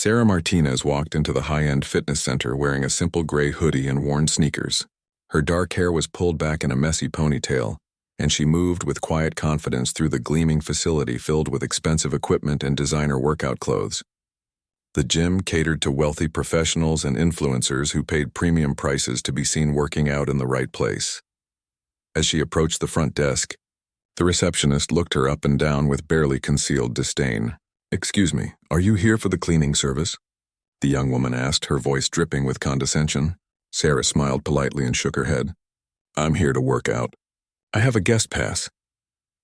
Sarah Martinez walked into the high-end fitness center wearing a simple gray hoodie and worn sneakers. Her dark hair was pulled back in a messy ponytail, and she moved with quiet confidence through the gleaming facility filled with expensive equipment and designer workout clothes. The gym catered to wealthy professionals and influencers who paid premium prices to be seen working out in the right place. As she approached the front desk, the receptionist looked her up and down with barely concealed disdain. "Excuse me, are you here for the cleaning service?" the young woman asked, her voice dripping with condescension. Sarah smiled politely and shook her head. "I'm here to work out. I have a guest pass."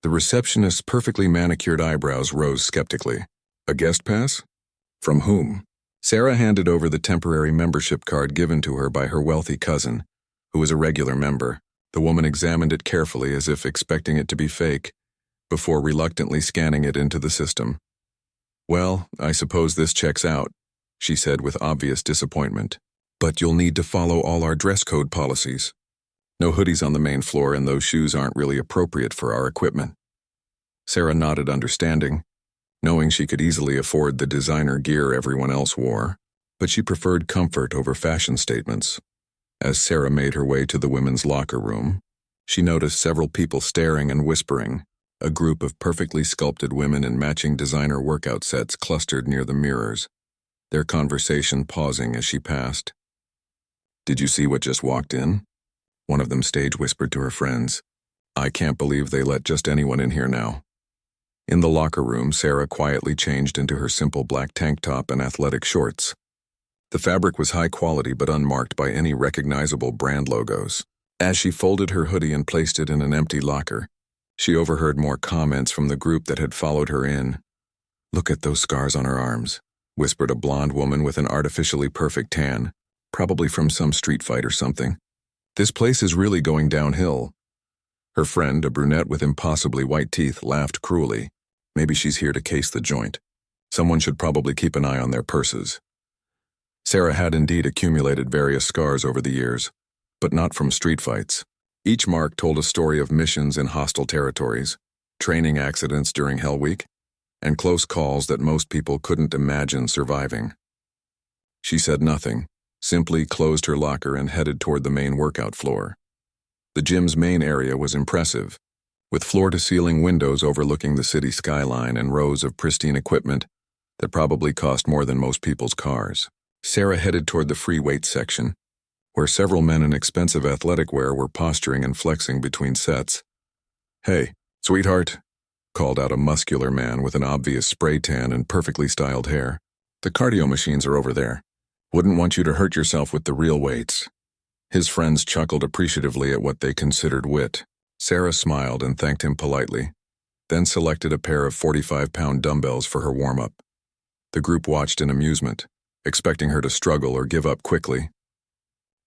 The receptionist's perfectly manicured eyebrows rose skeptically. "A guest pass? From whom?" Sarah handed over the temporary membership card given to her by her wealthy cousin, who was a regular member. The woman examined it carefully as if expecting it to be fake, before reluctantly scanning it into the system. "Well, I suppose this checks out," she said with obvious disappointment. "But you'll need to follow all our dress code policies. No hoodies on the main floor, and those shoes aren't really appropriate for our equipment." Sarah nodded understanding, knowing she could easily afford the designer gear everyone else wore, but she preferred comfort over fashion statements. As Sarah made her way to the women's locker room, she noticed several people staring and whispering, a group of perfectly sculpted women in matching designer workout sets clustered near the mirrors, their conversation pausing as she passed. "Did you see what just walked in?" one of them stage whispered to her friends. "I can't believe they let just anyone in here now." In the locker room, Sarah quietly changed into her simple black tank top and athletic shorts. The fabric was high quality but unmarked by any recognizable brand logos. As she folded her hoodie and placed it in an empty locker, she overheard more comments from the group that had followed her in. "Look at those scars on her arms," whispered a blonde woman with an artificially perfect tan, probably from some street fight or something. "This place is really going downhill." Her friend, a brunette with impossibly white teeth, laughed cruelly. "Maybe she's here to case the joint. Someone should probably keep an eye on their purses." Sarah had indeed accumulated various scars over the years, but not from street fights. Each mark told a story of missions in hostile territories, training accidents during Hell Week, and close calls that most people couldn't imagine surviving. She said nothing, simply closed her locker and headed toward the main workout floor. The gym's main area was impressive, with floor-to-ceiling windows overlooking the city skyline and rows of pristine equipment that probably cost more than most people's cars. Sarah headed toward the free weights section, where several men in expensive athletic wear were posturing and flexing between sets. "Hey, sweetheart," called out a muscular man with an obvious spray tan and perfectly styled hair. "The cardio machines are over there. Wouldn't want you to hurt yourself with the real weights." His friends chuckled appreciatively at what they considered wit. Sarah smiled and thanked him politely, then selected a pair of 45-pound dumbbells for her warm-up. The group watched in amusement, expecting her to struggle or give up quickly.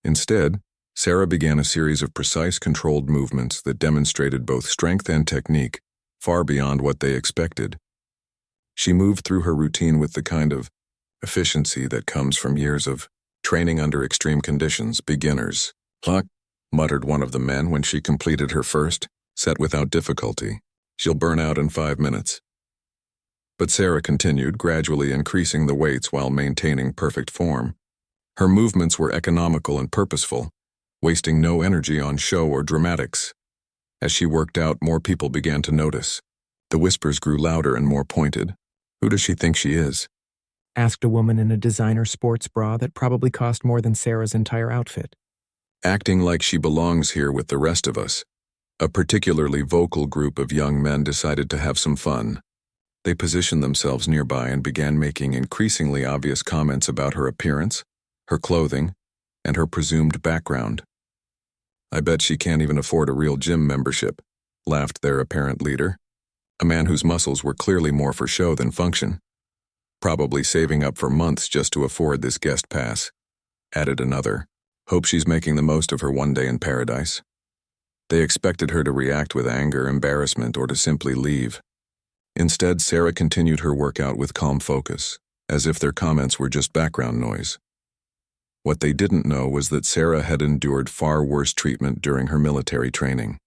Instead, Sarah began a series of precise, controlled movements that demonstrated both strength and technique, far beyond what they expected. She moved through her routine with the kind of efficiency that comes from years of training under extreme conditions. "Beginners luck," muttered one of the men when she completed her first set without difficulty. "She'll burn out in 5 minutes." But Sarah continued, gradually increasing the weights while maintaining perfect form. Her movements were economical and purposeful, wasting no energy on show or dramatics. As she worked out, more people began to notice. The whispers grew louder and more pointed. "Who does she think she is?" asked a woman in a designer sports bra that probably cost more than Sarah's entire outfit. "Acting like she belongs here with the rest of us." A particularly vocal group of young men decided to have some fun. They positioned themselves nearby and began making increasingly obvious comments about her appearance, her clothing, and her presumed background. "I bet she can't even afford a real gym membership," laughed their apparent leader, a man whose muscles were clearly more for show than function. "Probably saving up for months just to afford this guest pass," added another. "Hope she's making the most of her one day in paradise." They expected her to react with anger, embarrassment, or to simply leave. Instead, Sarah continued her workout with calm focus, as if their comments were just background noise. What they didn't know was that Sarah had endured far worse treatment during her military training.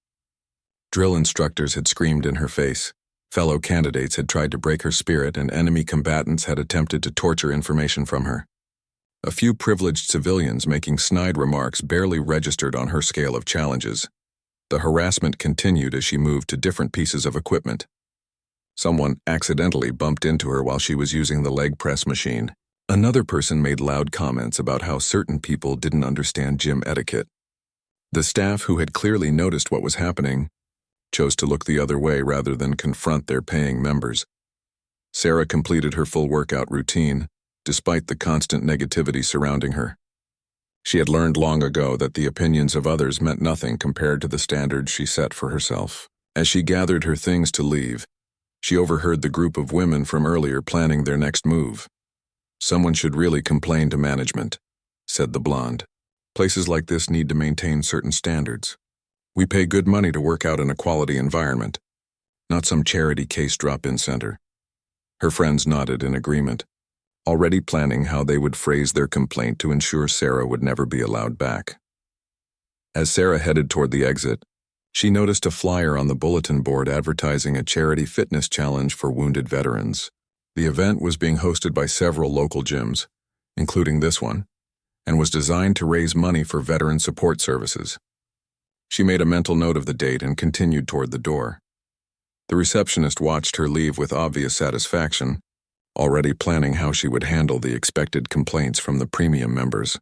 Drill instructors had screamed in her face, Fellow candidates had tried to break her spirit, and enemy combatants had attempted to torture information from her. A few privileged civilians making snide remarks barely registered on her scale of challenges. The harassment continued as she moved to different pieces of equipment. Someone accidentally bumped into her while she was using the leg press machine. Another person made loud comments about how certain people didn't understand gym etiquette. The staff, who had clearly noticed what was happening, chose to look the other way rather than confront their paying members. Sarah completed her full workout routine, despite the constant negativity surrounding her. She had learned long ago that the opinions of others meant nothing compared to the standards she set for herself. As she gathered her things to leave, she overheard the group of women from earlier planning their next move. "Someone should really complain to management," said the blonde. "Places like this need to maintain certain standards. We pay good money to work out in a quality environment, not some charity case drop-in center." Her friends nodded in agreement, already planning how they would phrase their complaint to ensure Sarah would never be allowed back. As Sarah headed toward the exit, she noticed a flyer on the bulletin board advertising a charity fitness challenge for wounded veterans. The event was being hosted by several local gyms, including this one, and was designed to raise money for veteran support services. She made a mental note of the date and continued toward the door. The receptionist watched her leave with obvious satisfaction, already planning how she would handle the expected complaints from the premium members.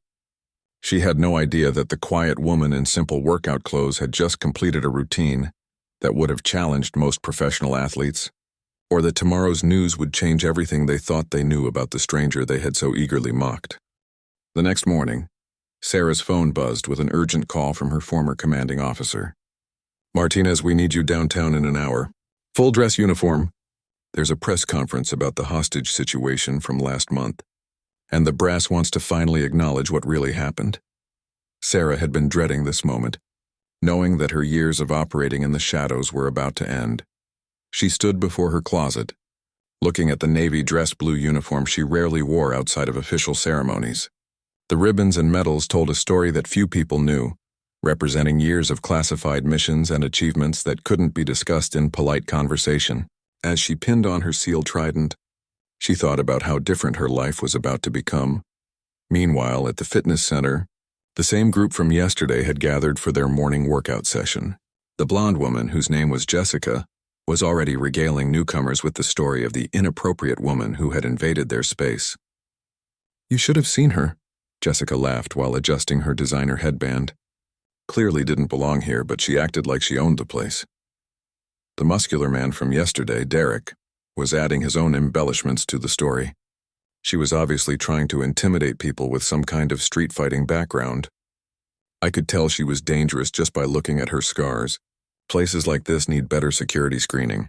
She had no idea that the quiet woman in simple workout clothes had just completed a routine that would have challenged most professional athletes, or that tomorrow's news would change everything they thought they knew about the stranger they had so eagerly mocked. The next morning, Sarah's phone buzzed with an urgent call from her former commanding officer. "Martinez, we need you downtown in an hour. Full dress uniform. There's a press conference about the hostage situation from last month, and the brass wants to finally acknowledge what really happened." Sarah had been dreading this moment, knowing that her years of operating in the shadows were about to end. She stood before her closet, looking at the navy dress blue uniform she rarely wore outside of official ceremonies. The ribbons and medals told a story that few people knew, representing years of classified missions and achievements that couldn't be discussed in polite conversation. As she pinned on her sealed trident, she thought about how different her life was about to become. Meanwhile, at the fitness center, the same group from yesterday had gathered for their morning workout session. The blonde woman, whose name was Jessica, was already regaling newcomers with the story of the inappropriate woman who had invaded their space. "You should have seen her," Jessica laughed while adjusting her designer headband. Clearly didn't belong here, but she acted like she owned the place. The muscular man from yesterday, Derek, was adding his own embellishments to the story. She was obviously trying to intimidate people with some kind of street fighting background. I could tell she was dangerous just by looking at her scars. Places like this need better security screening.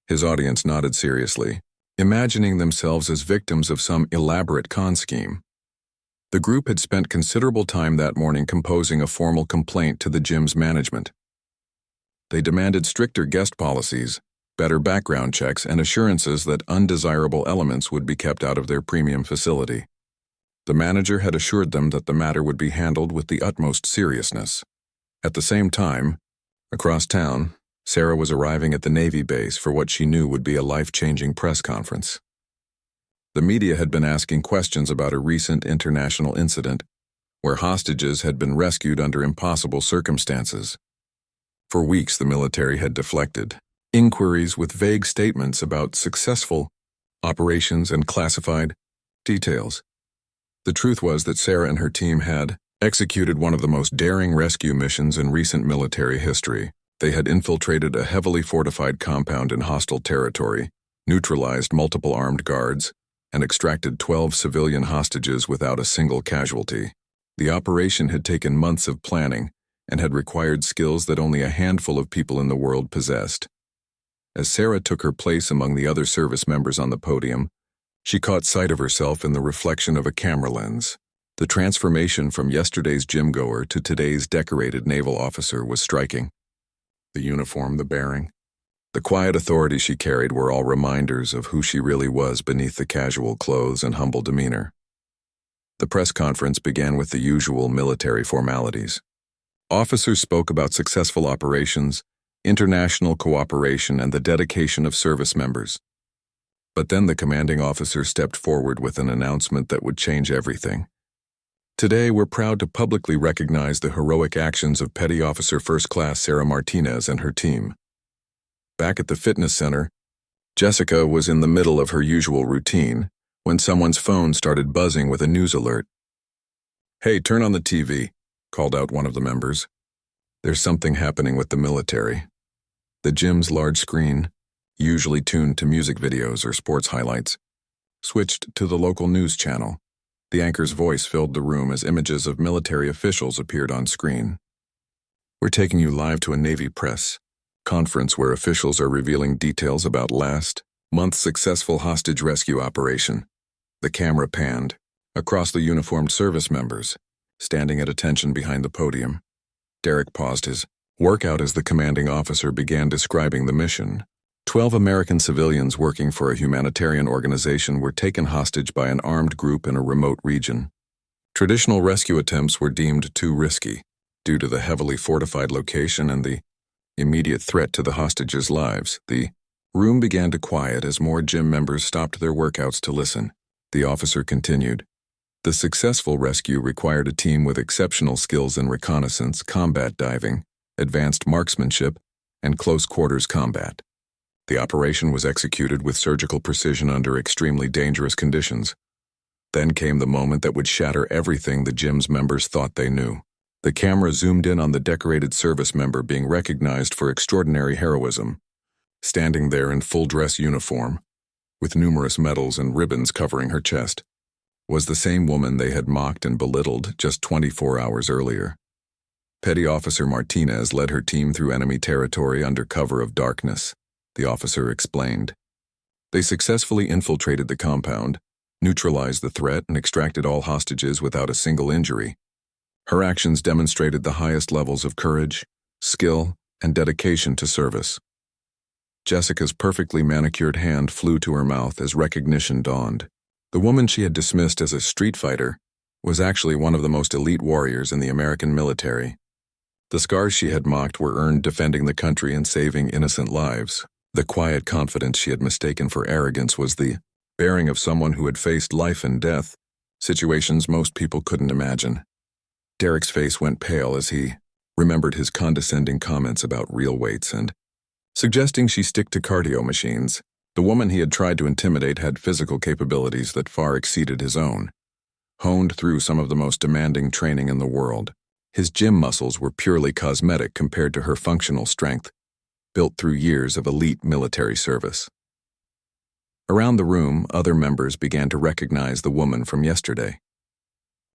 His audience nodded seriously, imagining themselves as victims of some elaborate con scheme. The group had spent considerable time that morning composing a formal complaint to the gym's management. They demanded stricter guest policies, better background checks, and assurances that undesirable elements would be kept out of their premium facility. The manager had assured them that the matter would be handled with the utmost seriousness. At the same time, across town, Sarah was arriving at the Navy base for what she knew would be a life-changing press conference. The media had been asking questions about a recent international incident where hostages had been rescued under impossible circumstances. For weeks, the military had deflected inquiries with vague statements about successful operations and classified details. The truth was that Sarah and her team had executed one of the most daring rescue missions in recent military history. They had infiltrated a heavily fortified compound in hostile territory, neutralized multiple armed guards, and extracted 12 civilian hostages without a single casualty. The operation had taken months of planning and had required skills that only a handful of people in the world possessed. As Sarah took her place among the other service members on the podium, she caught sight of herself in the reflection of a camera lens. The transformation from yesterday's gym-goer to today's decorated naval officer was striking. The uniform, the bearing, the quiet authority she carried were all reminders of who she really was beneath the casual clothes and humble demeanor. The press conference began with the usual military formalities. Officers spoke about successful operations international cooperation, and the dedication of service members. But then the commanding officer stepped forward with an announcement that would change everything. Today, we're proud to publicly recognize the heroic actions of Petty Officer First Class Sarah Martinez and her team. Back at the fitness center, Jessica was in the middle of her usual routine when someone's phone started buzzing with a news alert. "Hey, turn on the TV," called out one of the members. "There's something happening with the military." The gym's large screen, usually tuned to music videos or sports highlights, switched to the local news channel. The anchor's voice filled the room as images of military officials appeared on screen. "We're taking you live to a Navy press conference where officials are revealing details about last month's successful hostage rescue operation." The camera panned across the uniformed service members, standing at attention behind the podium. Derek paused his workout as the commanding officer began describing the mission. 12 American civilians working for a humanitarian organization were taken hostage by an armed group in a remote region. Traditional rescue attempts were deemed too risky due to the heavily fortified location and the immediate threat to the hostages' lives. The room began to quiet as more gym members stopped their workouts to listen. The officer continued. The successful rescue required a team with exceptional skills in reconnaissance, combat diving, advanced marksmanship, and close-quarters combat. The operation was executed with surgical precision under extremely dangerous conditions. Then came the moment that would shatter everything the gym's members thought they knew. The camera zoomed in on the decorated service member being recognized for extraordinary heroism. Standing there in full-dress uniform, with numerous medals and ribbons covering her chest, was the same woman they had mocked and belittled just 24 hours earlier. Petty Officer Martinez led her team through enemy territory under cover of darkness, the officer explained. They successfully infiltrated the compound, neutralized the threat, and extracted all hostages without a single injury. Her actions demonstrated the highest levels of courage, skill, and dedication to service. Jessica's perfectly manicured hand flew to her mouth as recognition dawned. The woman she had dismissed as a street fighter was actually one of the most elite warriors in the American military. The scars she had mocked were earned defending the country and saving innocent lives. The quiet confidence she had mistaken for arrogance was the bearing of someone who had faced life and death, situations most people couldn't imagine. Derek's face went pale as he remembered his condescending comments about real weights and suggesting she stick to cardio machines. The woman he had tried to intimidate had physical capabilities that far exceeded his own, honed through some of the most demanding training in the world. His gym muscles were purely cosmetic compared to her functional strength, built through years of elite military service. Around the room, other members began to recognize the woman from yesterday.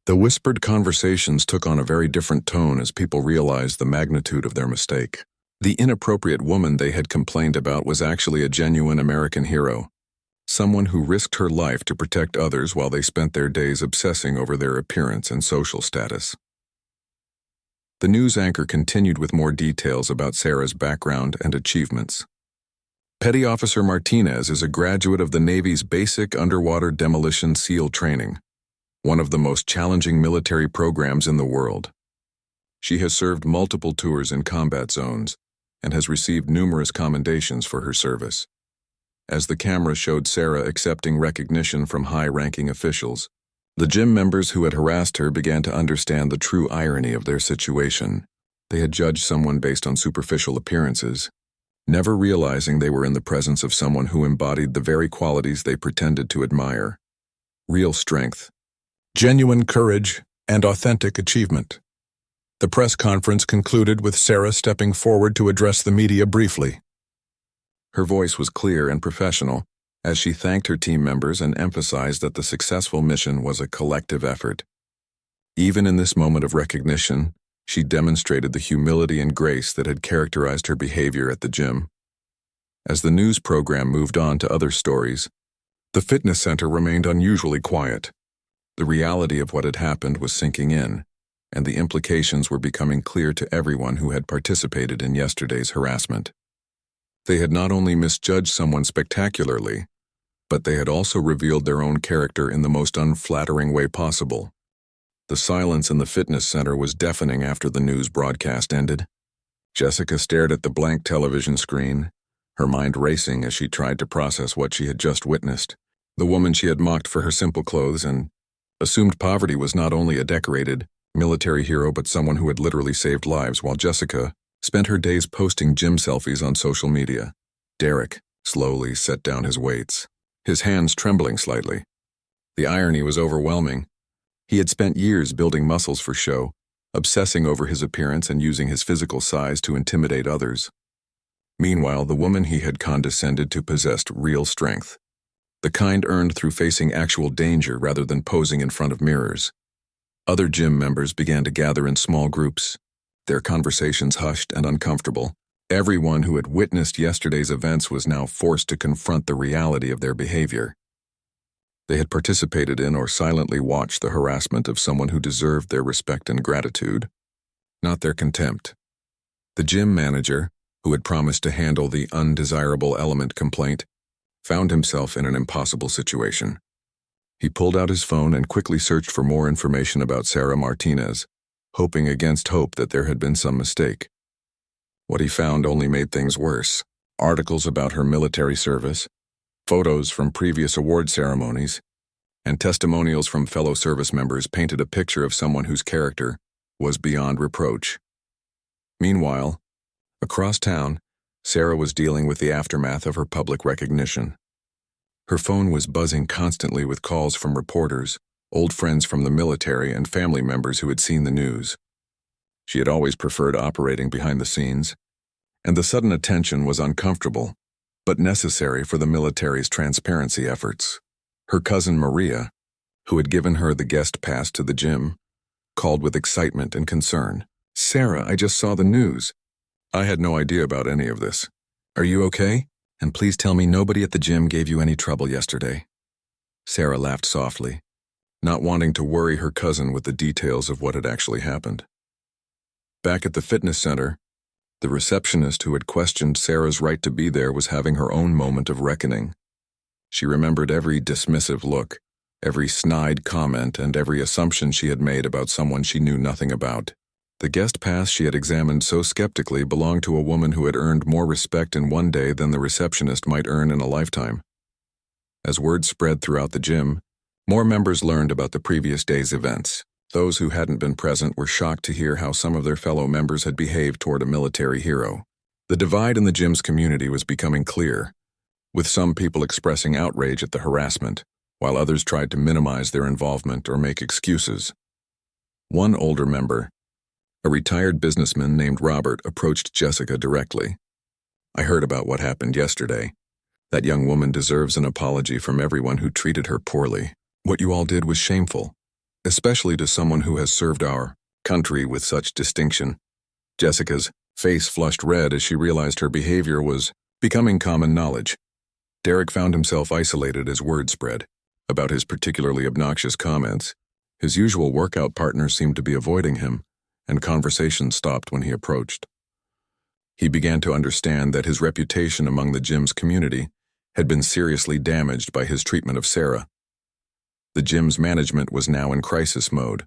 The whispered conversations took on a very different tone as people realized the magnitude of their mistake. The inappropriate woman they had complained about was actually a genuine American hero, someone who risked her life to protect others while they spent their days obsessing over their appearance and social status. The news anchor continued with more details about Sarah's background and achievements. Petty Officer Martinez is a graduate of the Navy's Basic Underwater Demolition SEAL training, one of the most challenging military programs in the world. She has served multiple tours in combat zones and has received numerous commendations for her service. As the camera showed Sarah accepting recognition from high-ranking officials, the gym members who had harassed her began to understand the true irony of their situation. They had judged someone based on superficial appearances, never realizing they were in the presence of someone who embodied the very qualities they pretended to admire: real strength, genuine courage, and authentic achievement. The press conference concluded with Sarah stepping forward to address the media briefly. Her voice was clear and professional as she thanked her team members and emphasized that the successful mission was a collective effort. Even in this moment of recognition, she demonstrated the humility and grace that had characterized her behavior at the gym. As the news program moved on to other stories, the fitness center remained unusually quiet. The reality of what had happened was sinking in, and the implications were becoming clear to everyone who had participated in yesterday's harassment. They had not only misjudged someone spectacularly, but they had also revealed their own character in the most unflattering way possible. The silence in the fitness center was deafening after the news broadcast ended. Jessica stared at the blank television screen, her mind racing as she tried to process what she had just witnessed. The woman she had mocked for her simple clothes and assumed poverty was not only a decorated military hero but someone who had literally saved lives, while Jessica spent her days posting gym selfies on social media. Derek slowly set down his weights, his hands trembling slightly. The irony was overwhelming. He had spent years building muscles for show, obsessing over his appearance and using his physical size to intimidate others. Meanwhile, the woman he had condescended to possessed real strength, the kind earned through facing actual danger rather than posing in front of mirrors. Other gym members began to gather in small groups, their conversations hushed and uncomfortable. Everyone who had witnessed yesterday's events was now forced to confront the reality of their behavior. They had participated in or silently watched the harassment of someone who deserved their respect and gratitude, not their contempt. The gym manager, who had promised to handle the undesirable element complaint, found himself in an impossible situation. He pulled out his phone and quickly searched for more information about Sarah Martinez, hoping against hope that there had been some mistake. What he found only made things worse. Articles about her military service, photos from previous award ceremonies, and testimonials from fellow service members painted a picture of someone whose character was beyond reproach. Meanwhile, across town, Sarah was dealing with the aftermath of her public recognition. Her phone was buzzing constantly with calls from reporters, old friends from the military, and family members who had seen the news. She had always preferred operating behind the scenes, and the sudden attention was uncomfortable, but necessary for the military's transparency efforts. Her cousin Maria, who had given her the guest pass to the gym, called with excitement and concern. "Sarah, I just saw the news. I had no idea about any of this. Are you okay? And please tell me nobody at the gym gave you any trouble yesterday." Sarah laughed softly, not wanting to worry her cousin with the details of what had actually happened. Back at the fitness center, the receptionist who had questioned Sarah's right to be there was having her own moment of reckoning. She remembered every dismissive look, every snide comment, and every assumption she had made about someone she knew nothing about. The guest pass she had examined so skeptically belonged to a woman who had earned more respect in one day than the receptionist might earn in a lifetime. As word spread throughout the gym, more members learned about the previous day's events. Those who hadn't been present were shocked to hear how some of their fellow members had behaved toward a military hero. The divide in the gym's community was becoming clear, with some people expressing outrage at the harassment, while others tried to minimize their involvement or make excuses. One older member, a retired businessman named Robert, approached Jessica directly. "I heard about what happened yesterday. That young woman deserves an apology from everyone who treated her poorly. What you all did was shameful, especially to someone who has served our country with such distinction." Jessica's face flushed red as she realized her behavior was becoming common knowledge. Derek found himself isolated as word spread about his particularly obnoxious comments. His usual workout partners seemed to be avoiding him, and conversation stopped when he approached. He began to understand that his reputation among the gym's community had been seriously damaged by his treatment of Sarah. The gym's management was now in crisis mode.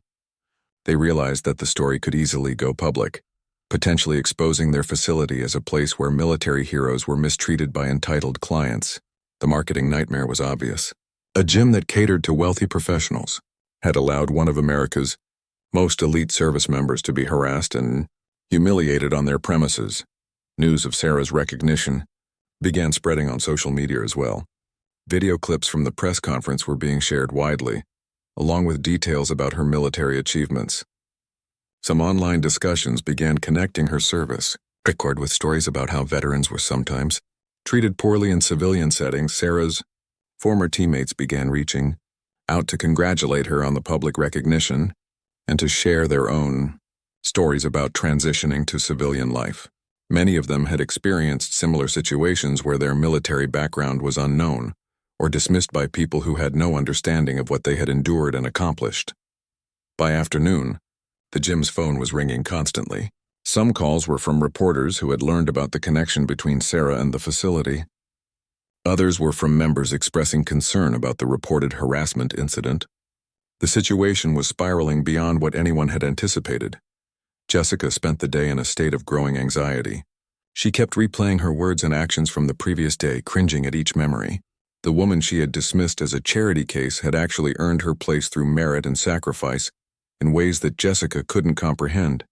They realized that the story could easily go public, potentially exposing their facility as a place where military heroes were mistreated by entitled clients. The marketing nightmare was obvious. A gym that catered to wealthy professionals had allowed one of America's most elite service members to be harassed and humiliated on their premises. News of Sarah's recognition began spreading on social media as well. Video clips from the press conference were being shared widely, along with details about her military achievements. Some online discussions began connecting her service record with stories about how veterans were sometimes treated poorly in civilian settings. Sarah's former teammates began reaching out to congratulate her on the public recognition and to share their own stories about transitioning to civilian life. Many of them had experienced similar situations where their military background was unknown or dismissed by people who had no understanding of what they had endured and accomplished. By afternoon, the gym's phone was ringing constantly. Some calls were from reporters who had learned about the connection between Sarah and the facility. Others were from members expressing concern about the reported harassment incident. The situation was spiraling beyond what anyone had anticipated, Jessica spent the day in a state of growing anxiety. She kept replaying her words and actions from the previous day, cringing at each memory. The woman she had dismissed as a charity case had actually earned her place through merit and sacrifice in ways that Jessica couldn't comprehend.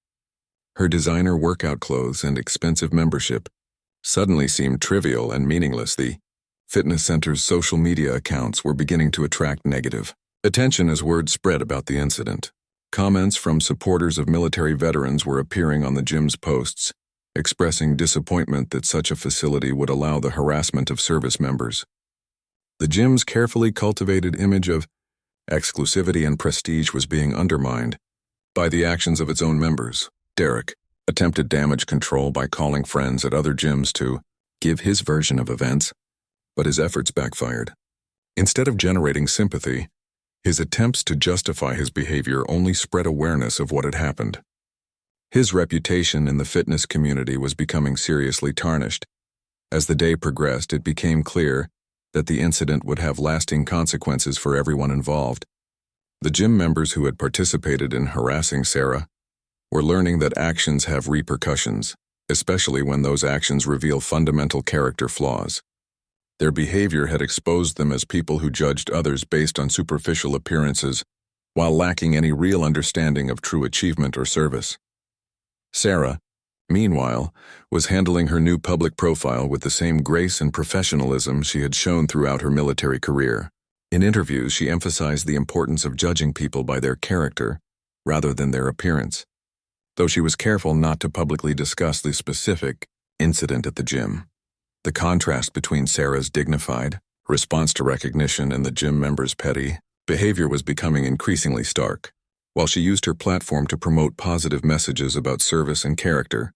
Her designer workout clothes and expensive membership suddenly seemed trivial and meaningless. The fitness center's social media accounts were beginning to attract negative attention as word spread about the incident. Comments from supporters of military veterans were appearing on the gym's posts, expressing disappointment that such a facility would allow the harassment of service members. The gym's carefully cultivated image of exclusivity and prestige was being undermined by the actions of its own members. Derek attempted damage control by calling friends at other gyms to give his version of events, but his efforts backfired. Instead of generating sympathy, his attempts to justify his behavior only spread awareness of what had happened. His reputation in the fitness community was becoming seriously tarnished. As the day progressed, it became clear that the incident would have lasting consequences for everyone involved. The gym members who had participated in harassing Sarah were learning that actions have repercussions, especially when those actions reveal fundamental character flaws. Their behavior had exposed them as people who judged others based on superficial appearances, while lacking any real understanding of true achievement or service. Sarah, meanwhile, was handling her new public profile with the same grace and professionalism she had shown throughout her military career. In interviews, she emphasized the importance of judging people by their character rather than their appearance, though she was careful not to publicly discuss the specific incident at the gym. The contrast between Sarah's dignified response to recognition and the gym members' petty behavior was becoming increasingly stark. While she used her platform to promote positive messages about service and character,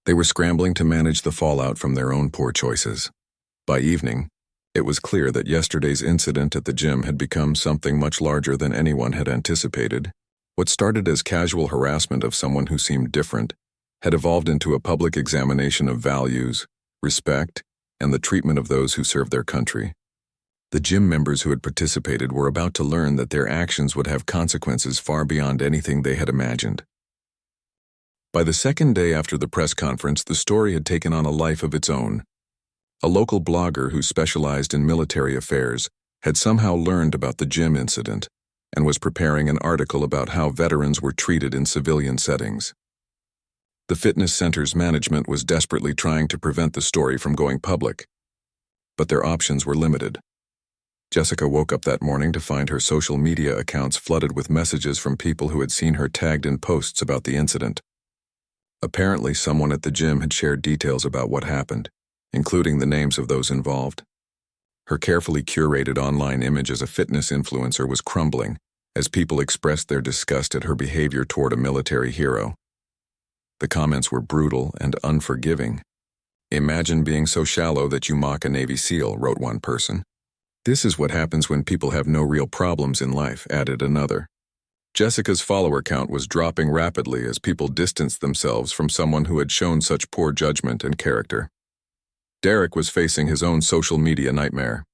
they were scrambling to manage the fallout from their own poor choices. By evening, it was clear that yesterday's incident at the gym had become something much larger than anyone had anticipated. What started as casual harassment of someone who seemed different had evolved into a public examination of values, respect, and the treatment of those who serve their country. The gym members who had participated were about to learn that their actions would have consequences far beyond anything they had imagined. By the second day after the press conference, the story had taken on a life of its own. A local blogger who specialized in military affairs had somehow learned about the gym incident and was preparing an article about how veterans were treated in civilian settings. The fitness center's management was desperately trying to prevent the story from going public, but their options were limited. Jessica woke up that morning to find her social media accounts flooded with messages from people who had seen her tagged in posts about the incident. Apparently, someone at the gym had shared details about what happened, including the names of those involved. Her carefully curated online image as a fitness influencer was crumbling as people expressed their disgust at her behavior toward a military hero. The comments were brutal and unforgiving. "Imagine being so shallow that you mock a Navy SEAL," wrote one person. "This is what happens when people have no real problems in life," added another. Jessica's follower count was dropping rapidly as people distanced themselves from someone who had shown such poor judgment and character. Derek was facing his own social media nightmare.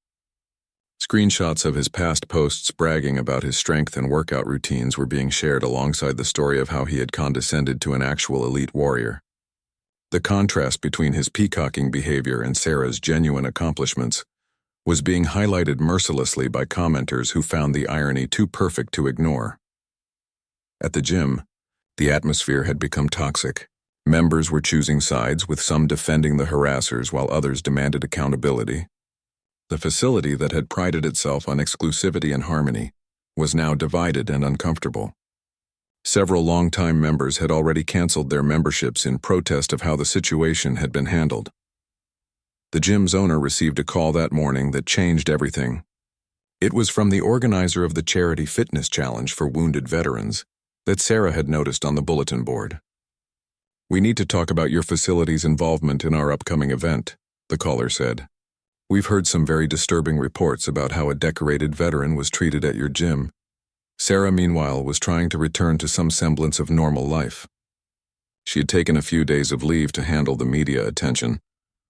Screenshots of his past posts bragging about his strength and workout routines were being shared alongside the story of how he had condescended to an actual elite warrior. The contrast between his peacocking behavior and Sarah's genuine accomplishments was being highlighted mercilessly by commenters who found the irony too perfect to ignore. At the gym, the atmosphere had become toxic. Members were choosing sides, with some defending the harassers while others demanded accountability. The facility that had prided itself on exclusivity and harmony was now divided and uncomfortable. Several longtime members had already canceled their memberships in protest of how the situation had been handled. The gym's owner received a call that morning that changed everything. It was from the organizer of the Charity Fitness Challenge for Wounded Veterans that Sarah had noticed on the bulletin board. "We need to talk about your facility's involvement in our upcoming event," the caller said. "We've heard some very disturbing reports about how a decorated veteran was treated at your gym." Sarah, meanwhile, was trying to return to some semblance of normal life. She had taken a few days of leave to handle the media attention,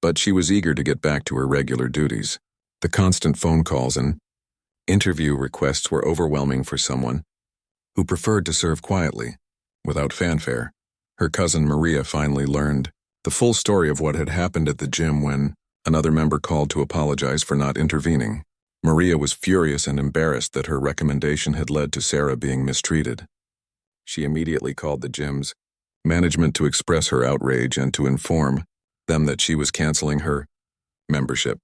but she was eager to get back to her regular duties. The constant phone calls and interview requests were overwhelming for someone who preferred to serve quietly, without fanfare. Her cousin Maria finally learned the full story of what had happened at the gym when another member called to apologize for not intervening. Maria was furious and embarrassed that her recommendation had led to Sarah being mistreated. She immediately called the gym's management to express her outrage and to inform them that she was canceling her membership.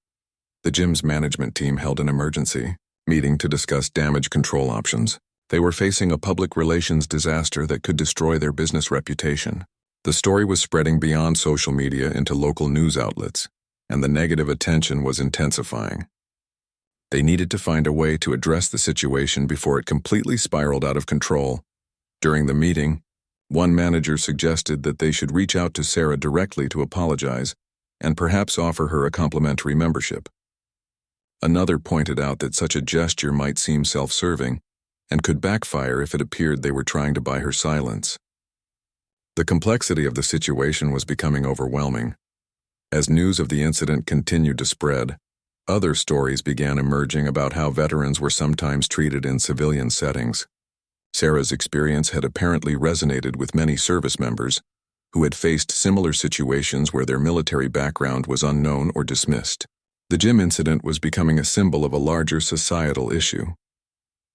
The gym's management team held an emergency meeting to discuss damage control options. They were facing a public relations disaster that could destroy their business reputation. The story was spreading beyond social media into local news outlets, and the negative attention was intensifying. They needed to find a way to address the situation before it completely spiraled out of control. During the meeting, one manager suggested that they should reach out to Sarah directly to apologize and perhaps offer her a complimentary membership. Another pointed out that such a gesture might seem self-serving and could backfire if it appeared they were trying to buy her silence. The complexity of the situation was becoming overwhelming. As news of the incident continued to spread, other stories began emerging about how veterans were sometimes treated in civilian settings. Sarah's experience had apparently resonated with many service members who had faced similar situations where their military background was unknown or dismissed. The gym incident was becoming a symbol of a larger societal issue.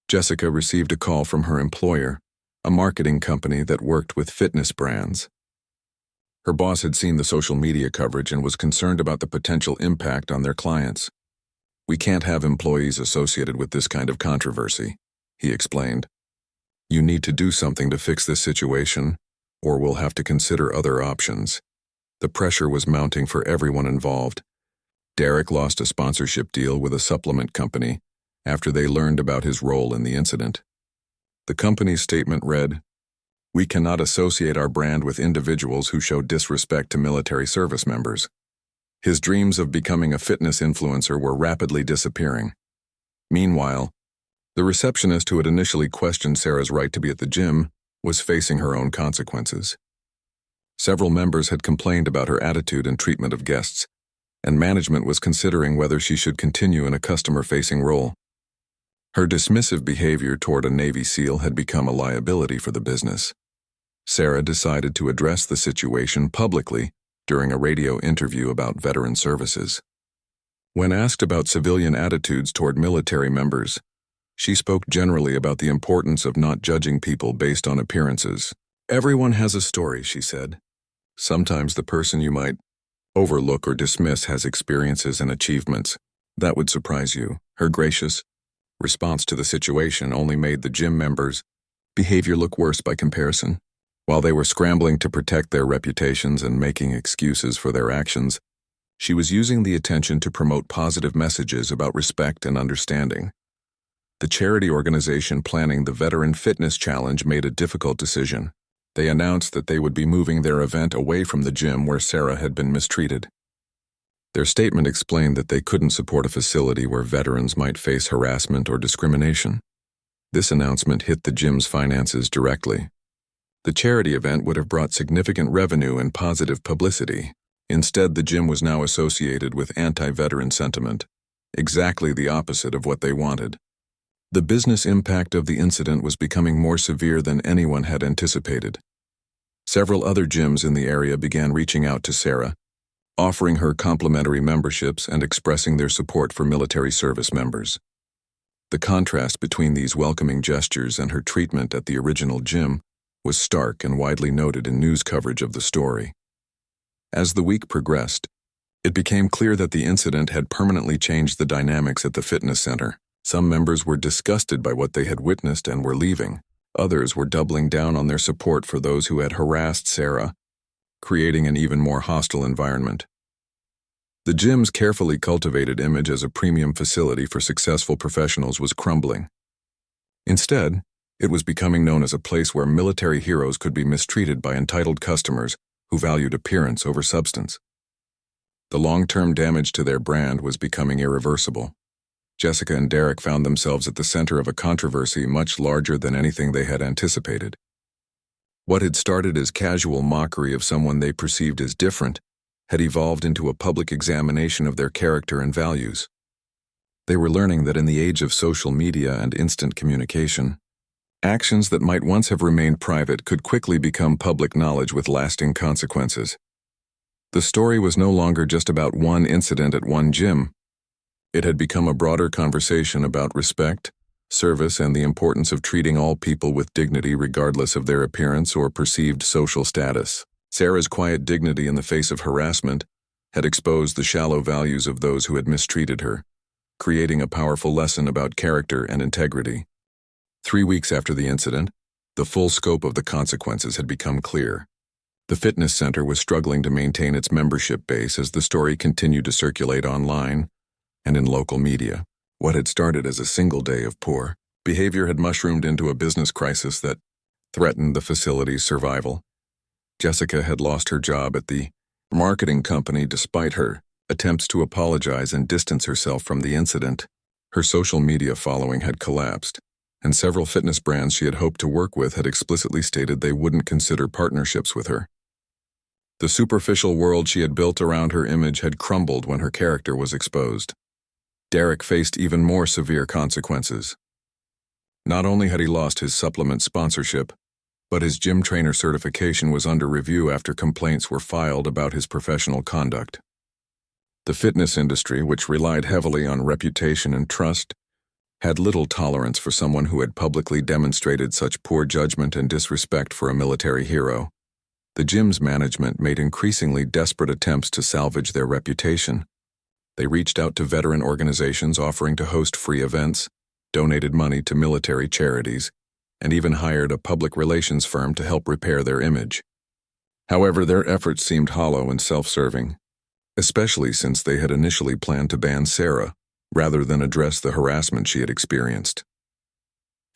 Jessica received a call from her employer, a marketing company that worked with fitness brands. Her boss had seen the social media coverage and was concerned about the potential impact on their clients. "We can't have employees associated with this kind of controversy," he explained. "You need to do something to fix this situation, or we'll have to consider other options." The pressure was mounting for everyone involved. Derek lost a sponsorship deal with a supplement company after they learned about his role in the incident. The company's statement read, "We cannot associate our brand with individuals who show disrespect to military service members." His dreams of becoming a fitness influencer were rapidly disappearing. Meanwhile, the receptionist who had initially questioned Sarah's right to be at the gym was facing her own consequences. Several members had complained about her attitude and treatment of guests, and management was considering whether she should continue in a customer-facing role. Her dismissive behavior toward a Navy SEAL had become a liability for the business. Sarah decided to address the situation publicly during a radio interview about veteran services. When asked about civilian attitudes toward military members, she spoke generally about the importance of not judging people based on appearances. "Everyone has a story," she said. "Sometimes the person you might overlook or dismiss has experiences and achievements that would surprise you." Her gracious response to the situation only made the gym members' behavior look worse by comparison. While they were scrambling to protect their reputations and making excuses for their actions, she was using the attention to promote positive messages about respect and understanding. The charity organization planning the Veteran Fitness Challenge made a difficult decision. They announced that they would be moving their event away from the gym where Sarah had been mistreated. Their statement explained that they couldn't support a facility where veterans might face harassment or discrimination. This announcement hit the gym's finances directly. The charity event would have brought significant revenue and positive publicity. Instead, the gym was now associated with anti-veteran sentiment, exactly the opposite of what they wanted. The business impact of the incident was becoming more severe than anyone had anticipated. Several other gyms in the area began reaching out to Sarah, offering her complimentary memberships and expressing their support for military service members. The contrast between these welcoming gestures and her treatment at the original gym was stark and widely noted in news coverage of the story. As the week progressed, it became clear that the incident had permanently changed the dynamics at the fitness center. Some members were disgusted by what they had witnessed and were leaving. Others were doubling down on their support for those who had harassed Sarah, creating an even more hostile environment. The gym's carefully cultivated image as a premium facility for successful professionals was crumbling. Instead, it was becoming known as a place where military heroes could be mistreated by entitled customers who valued appearance over substance. The long-term damage to their brand was becoming irreversible. Jessica and Derek found themselves at the center of a controversy much larger than anything they had anticipated. What had started as casual mockery of someone they perceived as different had evolved into a public examination of their character and values. They were learning that in the age of social media and instant communication, Actions that might once have remained private could quickly become public knowledge with lasting consequences. The story was no longer just about one incident at one gym. It had become a broader conversation about respect, service, and the importance of treating all people with dignity regardless of their appearance or perceived social status. Sarah's quiet dignity in the face of harassment had exposed the shallow values of those who had mistreated her, creating a powerful lesson about character and integrity. 3 weeks after the incident, the full scope of the consequences had become clear. The fitness center was struggling to maintain its membership base as the story continued to circulate online and in local media. What had started as a single day of poor behavior had mushroomed into a business crisis that threatened the facility's survival. Jessica had lost her job at the marketing company despite her attempts to apologize and distance herself from the incident. Her social media following had collapsed, and several fitness brands she had hoped to work with had explicitly stated they wouldn't consider partnerships with her. The superficial world she had built around her image had crumbled when her character was exposed. Derek faced even more severe consequences. Not only had he lost his supplement sponsorship, but his gym trainer certification was under review after complaints were filed about his professional conduct. The fitness industry, which relied heavily on reputation and trust, had little tolerance for someone who had publicly demonstrated such poor judgment and disrespect for a military hero. The gym's management made increasingly desperate attempts to salvage their reputation. They reached out to veteran organizations offering to host free events, donated money to military charities, and even hired a public relations firm to help repair their image. However, their efforts seemed hollow and self-serving, especially since they had initially planned to ban Sarah, rather than address the harassment she had experienced.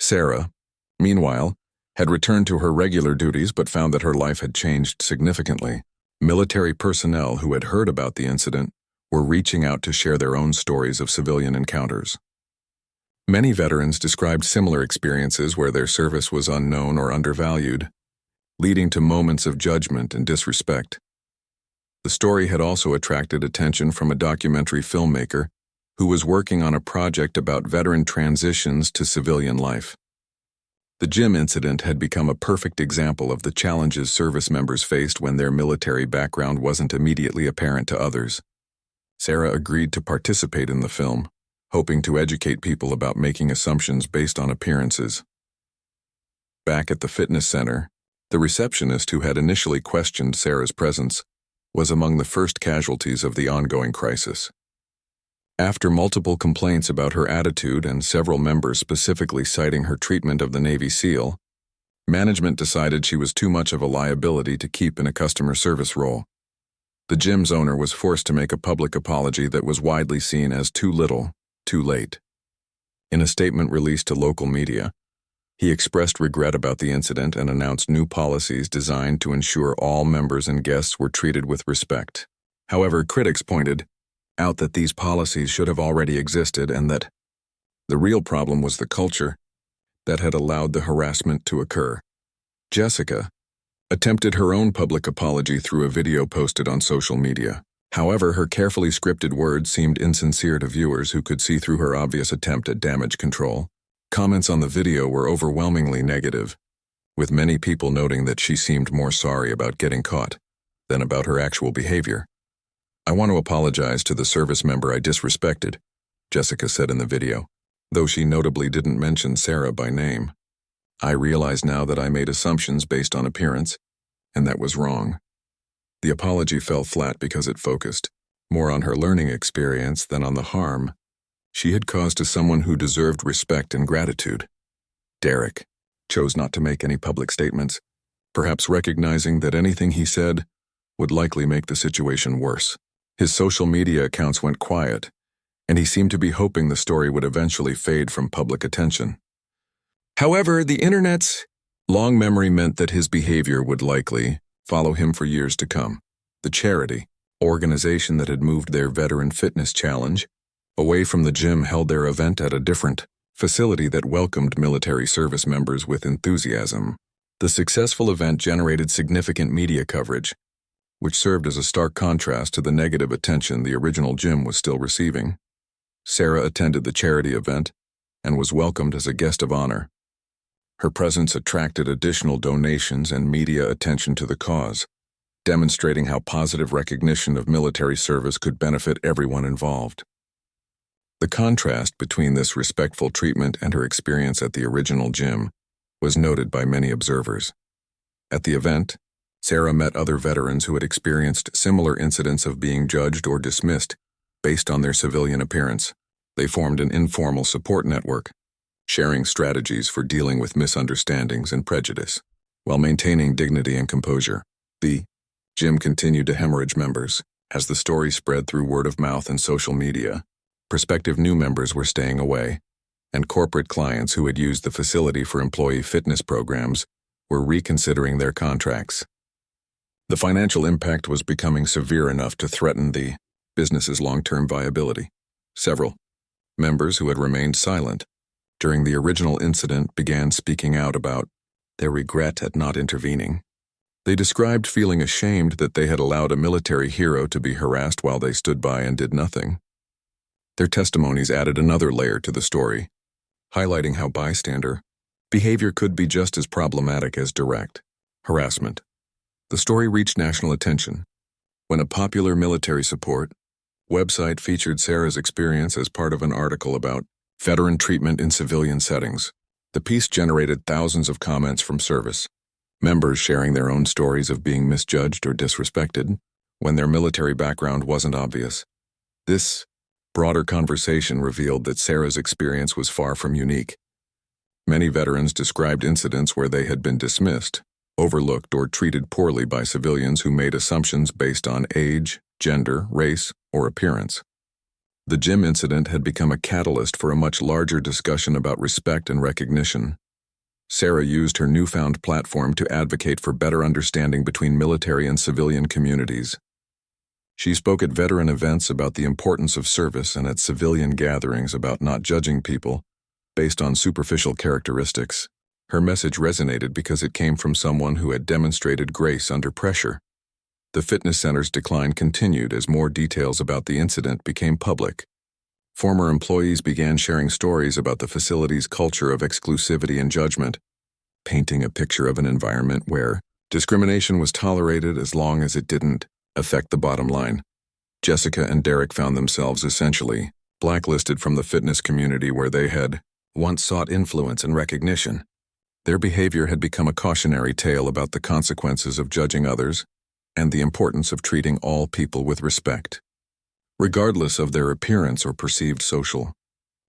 Sarah, meanwhile, had returned to her regular duties but found that her life had changed significantly. Military personnel who had heard about the incident were reaching out to share their own stories of civilian encounters. Many veterans described similar experiences where their service was unknown or undervalued, leading to moments of judgment and disrespect. The story had also attracted attention from a documentary filmmaker who was working on a project about veteran transitions to civilian life. The gym incident had become a perfect example of the challenges service members faced when their military background wasn't immediately apparent to others. Sarah agreed to participate in the film, hoping to educate people about making assumptions based on appearances. Back at the fitness center, the receptionist who had initially questioned Sarah's presence was among the first casualties of the ongoing crisis. After multiple complaints about her attitude and several members specifically citing her treatment of the Navy SEAL, management decided she was too much of a liability to keep in a customer service role. The gym's owner was forced to make a public apology that was widely seen as too little, too late. In a statement released to local media, he expressed regret about the incident and announced new policies designed to ensure all members and guests were treated with respect. However, critics pointed out that these policies should have already existed and that the real problem was the culture that had allowed the harassment to occur. Jessica attempted her own public apology through a video posted on social media. However, her carefully scripted words seemed insincere to viewers who could see through her obvious attempt at damage control. Comments on the video were overwhelmingly negative, with many people noting that she seemed more sorry about getting caught than about her actual behavior. "I want to apologize to the service member I disrespected," Jessica said in the video, though she notably didn't mention Sarah by name. "I realize now that I made assumptions based on appearance, and that was wrong." The apology fell flat because it focused more on her learning experience than on the harm she had caused to someone who deserved respect and gratitude. Derek chose not to make any public statements, perhaps recognizing that anything he said would likely make the situation worse. His social media accounts went quiet, and he seemed to be hoping the story would eventually fade from public attention. However, the internet's long memory meant that his behavior would likely follow him for years to come. The charity organization that had moved their veteran fitness challenge away from the gym held their event at a different facility that welcomed military service members with enthusiasm. The successful event generated significant media coverage, which served as a stark contrast to the negative attention the original gym was still receiving. Sarah attended the charity event and was welcomed as a guest of honor. Her presence attracted additional donations and media attention to the cause, demonstrating how positive recognition of military service could benefit everyone involved. The contrast between this respectful treatment and her experience at the original gym was noted by many observers. At the event, Sarah met other veterans who had experienced similar incidents of being judged or dismissed based on their civilian appearance. They formed an informal support network, sharing strategies for dealing with misunderstandings and prejudice, while maintaining dignity and composure. The gym continued to hemorrhage members. As the story spread through word of mouth and social media, prospective new members were staying away, and corporate clients who had used the facility for employee fitness programs were reconsidering their contracts. The financial impact was becoming severe enough to threaten the business's long-term viability. Several members who had remained silent during the original incident began speaking out about their regret at not intervening. They described feeling ashamed that they had allowed a military hero to be harassed while they stood by and did nothing. Their testimonies added another layer to the story, highlighting how bystander behavior could be just as problematic as direct harassment. The story reached national attention when a popular military support website featured Sarah's experience as part of an article about veteran treatment in civilian settings. The piece generated thousands of comments from service members sharing their own stories of being misjudged or disrespected when their military background wasn't obvious. This broader conversation revealed that Sarah's experience was far from unique. Many veterans described incidents where they had been dismissed, overlooked, or treated poorly by civilians who made assumptions based on age, gender, race, or appearance. The gym incident had become a catalyst for a much larger discussion about respect and recognition. Sarah used her newfound platform to advocate for better understanding between military and civilian communities. She spoke at veteran events about the importance of service and at civilian gatherings about not judging people based on superficial characteristics. Her message resonated because it came from someone who had demonstrated grace under pressure. The fitness center's decline continued as more details about the incident became public. Former employees began sharing stories about the facility's culture of exclusivity and judgment, painting a picture of an environment where discrimination was tolerated as long as it didn't affect the bottom line. Jessica and Derek found themselves essentially blacklisted from the fitness community where they had once sought influence and recognition. Their behavior had become a cautionary tale about the consequences of judging others and the importance of treating all people with respect, regardless of their appearance or perceived social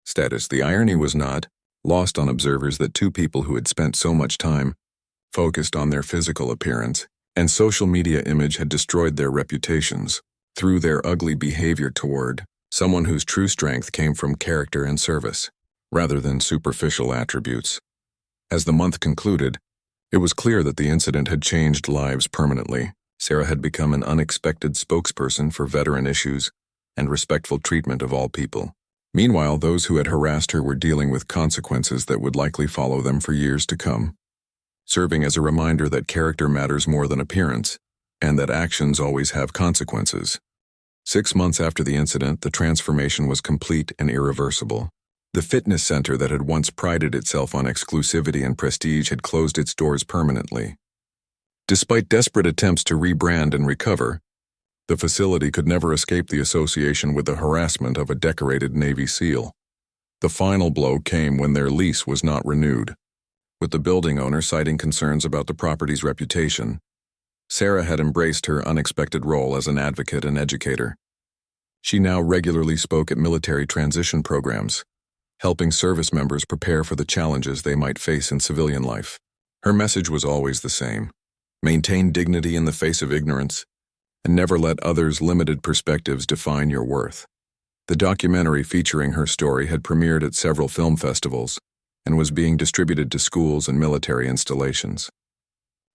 status. The irony was not lost on observers that two people who had spent so much time focused on their physical appearance and social media image had destroyed their reputations through their ugly behavior toward someone whose true strength came from character and service, rather than superficial attributes. As the month concluded, it was clear that the incident had changed lives permanently. Sarah had become an unexpected spokesperson for veteran issues and respectful treatment of all people. Meanwhile, those who had harassed her were dealing with consequences that would likely follow them for years to come, serving as a reminder that character matters more than appearance, and that actions always have consequences. 6 months after the incident, the transformation was complete and irreversible. The fitness center that had once prided itself on exclusivity and prestige had closed its doors permanently. Despite desperate attempts to rebrand and recover, the facility could never escape the association with the harassment of a decorated Navy SEAL. The final blow came when their lease was not renewed, with the building owner citing concerns about the property's reputation. Sarah had embraced her unexpected role as an advocate and educator. She now regularly spoke at military transition programs, helping service members prepare for the challenges they might face in civilian life. Her message was always the same: maintain dignity in the face of ignorance, and never let others' limited perspectives define your worth. The documentary featuring her story had premiered at several film festivals and was being distributed to schools and military installations.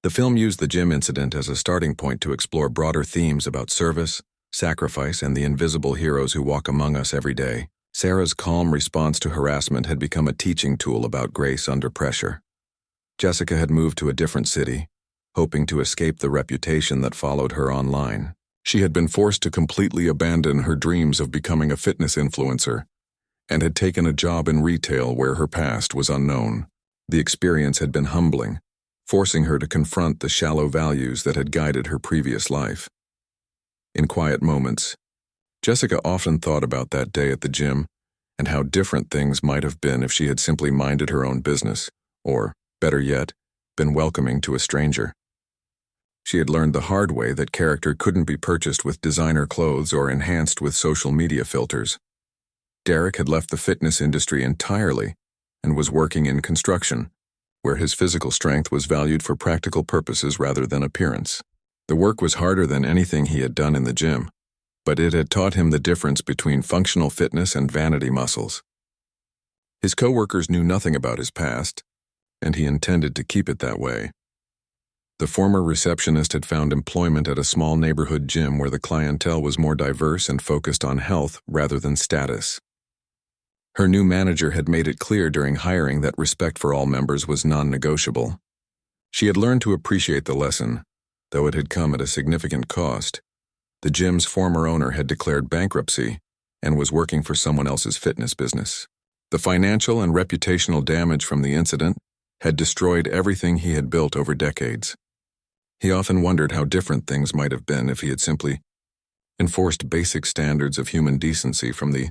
The film used the gym incident as a starting point to explore broader themes about service, sacrifice, and the invisible heroes who walk among us every day. Sarah's calm response to harassment had become a teaching tool about grace under pressure. Jessica had moved to a different city, hoping to escape the reputation that followed her online. She had been forced to completely abandon her dreams of becoming a fitness influencer and had taken a job in retail where her past was unknown. The experience had been humbling, forcing her to confront the shallow values that had guided her previous life. In quiet moments, Jessica often thought about that day at the gym and how different things might have been if she had simply minded her own business, or, better yet, been welcoming to a stranger. She had learned the hard way that character couldn't be purchased with designer clothes or enhanced with social media filters. Derek had left the fitness industry entirely and was working in construction, where his physical strength was valued for practical purposes rather than appearance. The work was harder than anything he had done in the gym, but it had taught him the difference between functional fitness and vanity muscles. His coworkers knew nothing about his past, and he intended to keep it that way. The former receptionist had found employment at a small neighborhood gym where the clientele was more diverse and focused on health rather than status. Her new manager had made it clear during hiring that respect for all members was non-negotiable. She had learned to appreciate the lesson, though it had come at a significant cost. The gym's former owner had declared bankruptcy and was working for someone else's fitness business. The financial and reputational damage from the incident had destroyed everything he had built over decades. He often wondered how different things might have been if he had simply enforced basic standards of human decency from the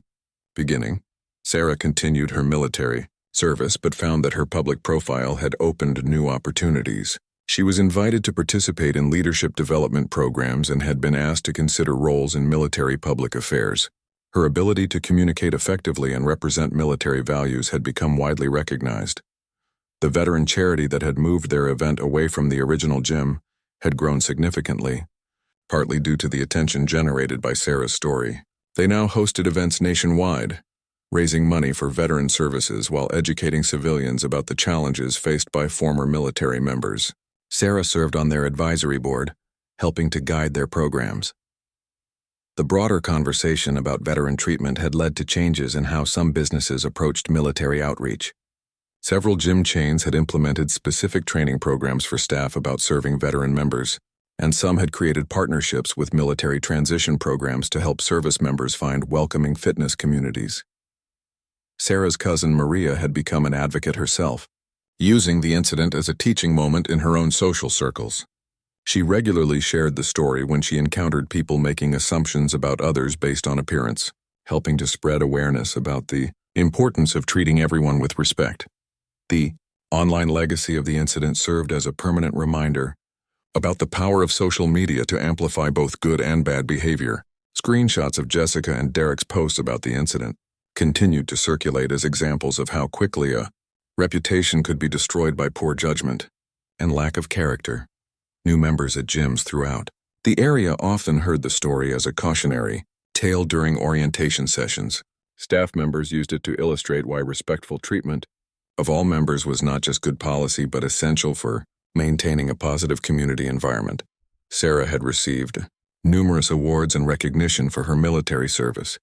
beginning. Sarah continued her military service but found that her public profile had opened new opportunities. She was invited to participate in leadership development programs and had been asked to consider roles in military public affairs. Her ability to communicate effectively and represent military values had become widely recognized. The veteran charity that had moved their event away from the original gym had grown significantly, partly due to the attention generated by Sarah's story. They now hosted events nationwide, raising money for veteran services while educating civilians about the challenges faced by former military members. Sarah served on their advisory board, helping to guide their programs. The broader conversation about veteran treatment had led to changes in how some businesses approached military outreach. Several gym chains had implemented specific training programs for staff about serving veteran members, and some had created partnerships with military transition programs to help service members find welcoming fitness communities. Sarah's cousin Maria had become an advocate herself, using the incident as a teaching moment in her own social circles. She regularly shared the story when she encountered people making assumptions about others based on appearance, helping to spread awareness about the importance of treating everyone with respect. The online legacy of the incident served as a permanent reminder about the power of social media to amplify both good and bad behavior. Screenshots of Jessica and Derek's posts about the incident continued to circulate as examples of how quickly a reputation could be destroyed by poor judgment and lack of character. New members at gyms throughout the area often heard the story as a cautionary tale during orientation sessions. Staff members used it to illustrate why respectful treatment of all members was not just good policy but essential for maintaining a positive community environment. Sarah had received numerous awards and recognition for her military service,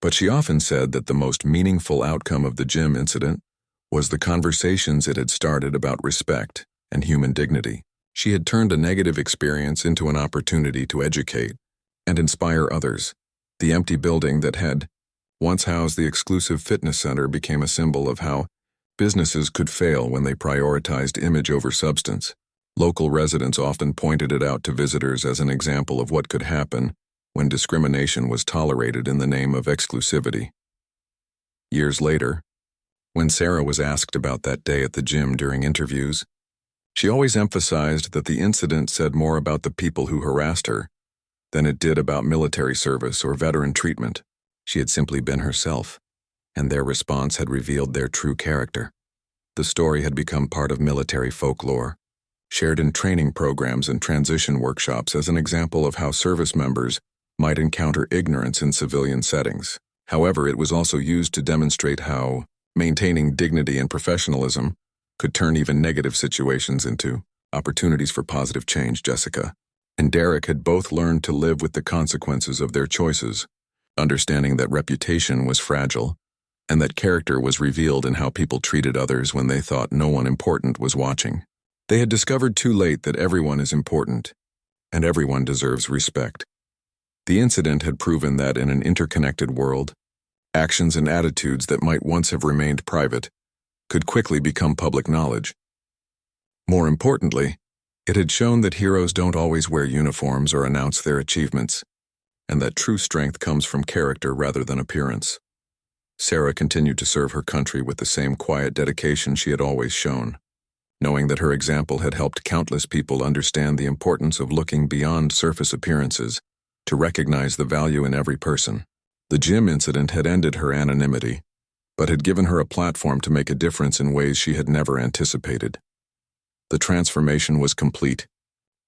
but she often said that the most meaningful outcome of the gym incident was the conversations it had started about respect and human dignity. She had turned a negative experience into an opportunity to educate and inspire others. The empty building that had once housed the exclusive fitness center became a symbol of how businesses could fail when they prioritized image over substance. Local residents often pointed it out to visitors as an example of what could happen when discrimination was tolerated in the name of exclusivity. Years later, when Sarah was asked about that day at the gym during interviews, she always emphasized that the incident said more about the people who harassed her than it did about military service or veteran treatment. She had simply been herself, and their response had revealed their true character. The story had become part of military folklore, shared in training programs and transition workshops as an example of how service members might encounter ignorance in civilian settings. However, it was also used to demonstrate how maintaining dignity and professionalism could turn even negative situations into opportunities for positive change. Jessica and Derek had both learned to live with the consequences of their choices, understanding that reputation was fragile and that character was revealed in how people treated others when they thought no one important was watching. They had discovered too late that everyone is important and everyone deserves respect. The incident had proven that in an interconnected world, actions and attitudes that might once have remained private could quickly become public knowledge. More importantly, it had shown that heroes don't always wear uniforms or announce their achievements, and that true strength comes from character rather than appearance. Sarah continued to serve her country with the same quiet dedication she had always shown, knowing that her example had helped countless people understand the importance of looking beyond surface appearances to recognize the value in every person. The gym incident had ended her anonymity, but had given her a platform to make a difference in ways she had never anticipated. The transformation was complete,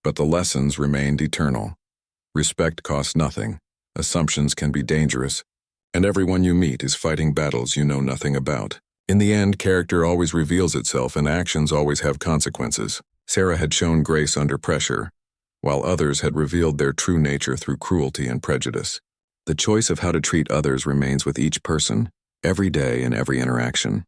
but the lessons remained eternal. Respect costs nothing, assumptions can be dangerous, and everyone you meet is fighting battles you know nothing about. In the end, character always reveals itself and actions always have consequences. Sarah had shown grace under pressure, while others had revealed their true nature through cruelty and prejudice. The choice of how to treat others remains with each person, every day and every interaction.